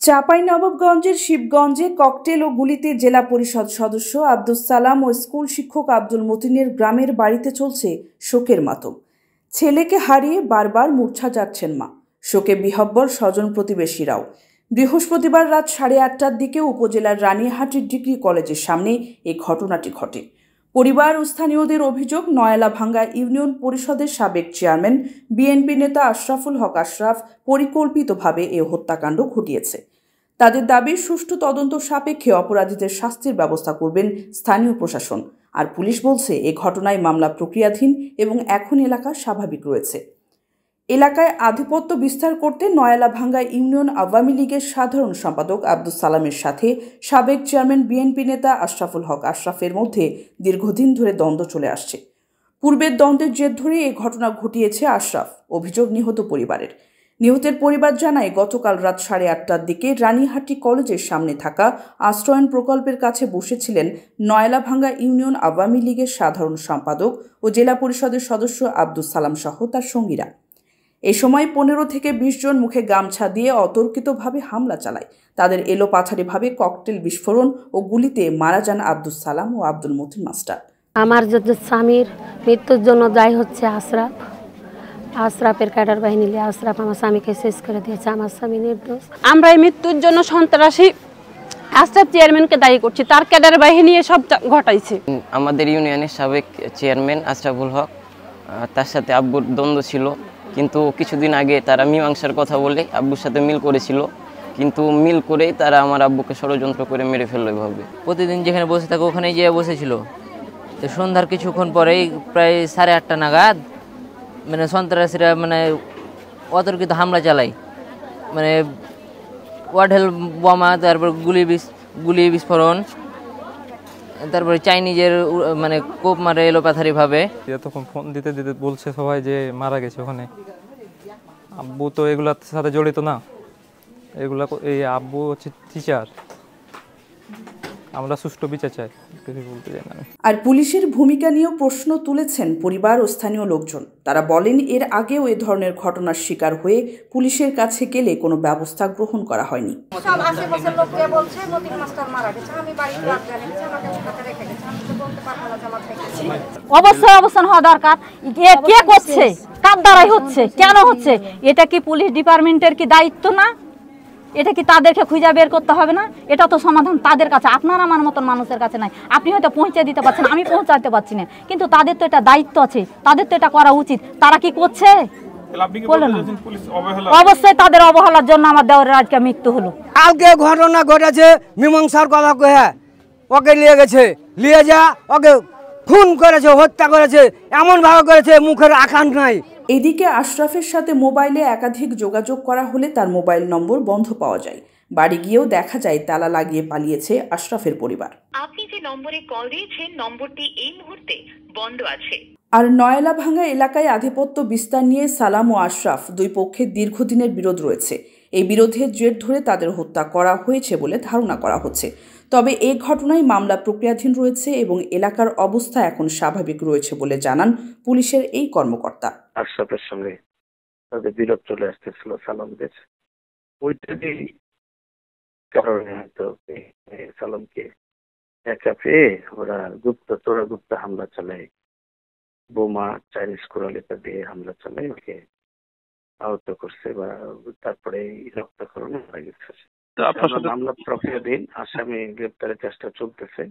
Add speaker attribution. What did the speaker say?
Speaker 1: চাঁপাইনবাবগঞ্জের শিবগঞ্জে ককটেল ও গুলিতে জেলা পরিষদ সদস্য আব্দুস সালাম ও স্কুল শিক্ষক আব্দুল মতিনের গ্রামের বাড়িতে চলছে শোকের মাতম। ছেলেকে হারিয়ে বারবার মূর্ছা যাচ্ছেন মা। শোকে বিহ্বল স্বজন প্রতিবেশীরাও। বৃহস্পতিবার রাত 8:30টার দিকে উপজেলার রানিহাটি ডিগ্রি কলেজের সামনে এই ঘটনাটি ঘটে। পরিবার ও স্থানীয়দের অভিযোগ, নয়ালাভাঙ্গা ইউনিয়ন পরিষদের সাবেক চেয়ারম্যান বিএনপি নেতা আশরাফুল হক আশরাফ পরিকল্পিতভাবে এ হত্যাকাণ্ড ঘটিয়েছে। তাদের দাবি, সুষ্ঠু তদন্ত সাপেক্ষে অপরাধীদের শাস্তির ব্যবস্থা করবেন স্থানীয় প্রশাসন। আর পুলিশ বলছে এ ঘটনায় মামলা প্রক্রিয়াধীন এবং এখন এলাকা স্বাভাবিক রয়েছে। এলাকায় আধিপত্য বিস্তার করতে নয়ালাভাঙ্গা ইউনিয়ন আওয়ামী লীগের সাধারণ সম্পাদক আব্দুস সালামের সাথে সাবেক চেয়ারম্যান বিএনপি নেতা আশরাফুল হক আশরাফের মধ্যে দীর্ঘদিন ধরে দ্বন্দ্ব চলে আসছে। পূর্বের দ্বন্দ্বের জের ধরে এই ঘটনা ঘটিয়েছে আশরাফ। অভিযোগ নিহত পরিবারের। নিহতের পরিবার জানায়, গতকাল রাত 8:30টার দিকে রানিহাটি কলেজের সামনে থাকা আশ্রয়ন প্রকল্পের কাছে বসেছিলেন নয়ালাভাঙ্গা ইউনিয়ন আওয়ামী লীগের সাধারণ সম্পাদক ও জেলা পরিষদের সদস্য আব্দুস সালাম সহ তার সঙ্গীরা। এ সময় 15 থেকে 20 জন মুখে গামছা দিয়ে অতর্কিতভাবে হামলা চালায়। তাদের এলোপাথারিভাবে ককটেল বিস্ফোরণ ও গুলিতে মারা যান আব্দুস সালাম ও আব্দুল মতিন মাস্টার।
Speaker 2: আমার যে স্বামীর মৃত্যুর জন্য দায়ী হচ্ছে আশরাফের ক্যাডার বাহিনী। আশরাফ আমার স্বামীকে শেষ করে দিয়েছে। আমার স্বামী নির্দোষ।
Speaker 3: আমরা এই মৃত্যুর জন্য সন্ত্রাসী আশরাফ চেয়ারম্যানকে দায়ী করছি। তার ক্যাডার বাহিনী সব ঘটাইছে।
Speaker 4: আমাদের ইউনিয়নের সাবেক চেয়ারম্যান আশরাফুল হক, তার সাথে আব্বুর দ্বন্দ্ব ছিল, কিন্তু কিছুদিন আগে তারা মীমাংসার কথা বলে আব্বুর সাথে মিল করেছিল, কিন্তু মিল করেই তারা আমার আব্বুকে ষড়যন্ত্র করে মেরে ফেললো। এভাবে
Speaker 5: প্রতিদিন যেখানে বসে থাকে ওখানেই যেয়ে বসেছিল। তো সন্ধ্যার কিছুক্ষণ পরেই প্রায় 8:30 নাগাদ সন্ত্রাসীরা অতর্কিত হামলা চালায়। ওয়াডহেল বোমা, তারপর গুলি বিস্ফোরণ, তারপরে চাইনিজের কোপ মারে এলোপাথারিভাবে।
Speaker 6: তখন ফোন দিতে দিতে বলছে সবাই যে মারা গেছে ওখানে। আব্বু তো এগুলার সাথে জড়িত না। এই আব্বু হচ্ছে টিচার। আমরা সুষ্ঠু বিচার চাই, কিছু বলতে চাই না।
Speaker 1: আর পুলিশের ভূমিকা নিয়েও প্রশ্ন তুলেছেন পরিবার ও স্থানীয় লোকজন। তারা বলেন, এর আগেও এ ধরনের ঘটনার শিকার হয়ে পুলিশের কাছে গেলে কোনো ব্যবস্থা গ্রহণ করা হয়নি।
Speaker 2: অবশ্যই অবস্থান হওয়া দরকার। কে করছে, কার দ্বারাই হচ্ছে, কেন হচ্ছে, এটা কি পুলিশ ডিপার্টমেন্টের কি দায়িত্ব না? এটা কি তাদেরকে খুঁজে বের করতে হবে না? এটা তো সমাধান তাদের কাছে, আপনার আমার মতন মানুষের কাছে নাই। আপনি হয়তো পৌঁছে দিতে পারছেন, আমি পৌঁছাতে পারছি না, কিন্তু তাদের তো এটা দায়িত্ব আছে, তাদের তো এটা করা উচিত। তারা কি করছে? অবশ্যই তাদের অবহেলার জন্য আমার দেওরের আজকে মৃত্যু হলো।
Speaker 7: কালকে ঘটনা ঘটেছে, মীমাংসার কথা কয়ে ওকে নিয়ে গেছে, নিয়ে যা ওকে খুন করেছে, হত্যা করেছে, এমন ভাবে করেছে মুখের আকান নাই।
Speaker 1: এদিকে আশরাফের সাথে মোবাইলে একাধিক যোগাযোগ করা হলে তার মোবাইল নম্বর বন্ধ পাওয়া যায়। বাড়ি গিয়েও দেখা যায় তালা লাগিয়ে পালিয়েছে আশরাফের পরিবার।
Speaker 8: আপনি যে নম্বরে কল দিয়েছেন নম্বরটি এই মুহূর্তে বন্ধ আছে।
Speaker 1: আর নয়ালাভাঙ্গা এলাকায় আধিপত্য বিস্তার নিয়ে সালাম ও আশরাফ দুই পক্ষের দীর্ঘদিনের বিরোধ রয়েছে। এই বিরোধের জের ধরে তাদের হত্যা করা হয়েছে বলে ধারণা করা হচ্ছে। তবে এ ঘটনায় মামলা প্রক্রিয়াধীন রয়েছে এবং এলাকার অবস্থা এখন স্বাভাবিক রয়েছে বলে জানান পুলিশের এই কর্মকর্তা।
Speaker 9: আশরাফের সঙ্গে তাদের বিরোধ চলে আসতেছিল সালামদের, ওইটারই কারণে হয়তো সালামকে একা পেয়ে ওরা গুপ্ত হামলা চালায়, বোমা চাইনিজ কোরালিটা দিয়ে হামলা চালায়, ওকে আহত করছে বা তারপরে রক্তক্ষরণ হয়ে গেছে। মামলা প্রক্রিয়াধীন, আসামি গ্রেপ্তারের চেষ্টা চলতেছে।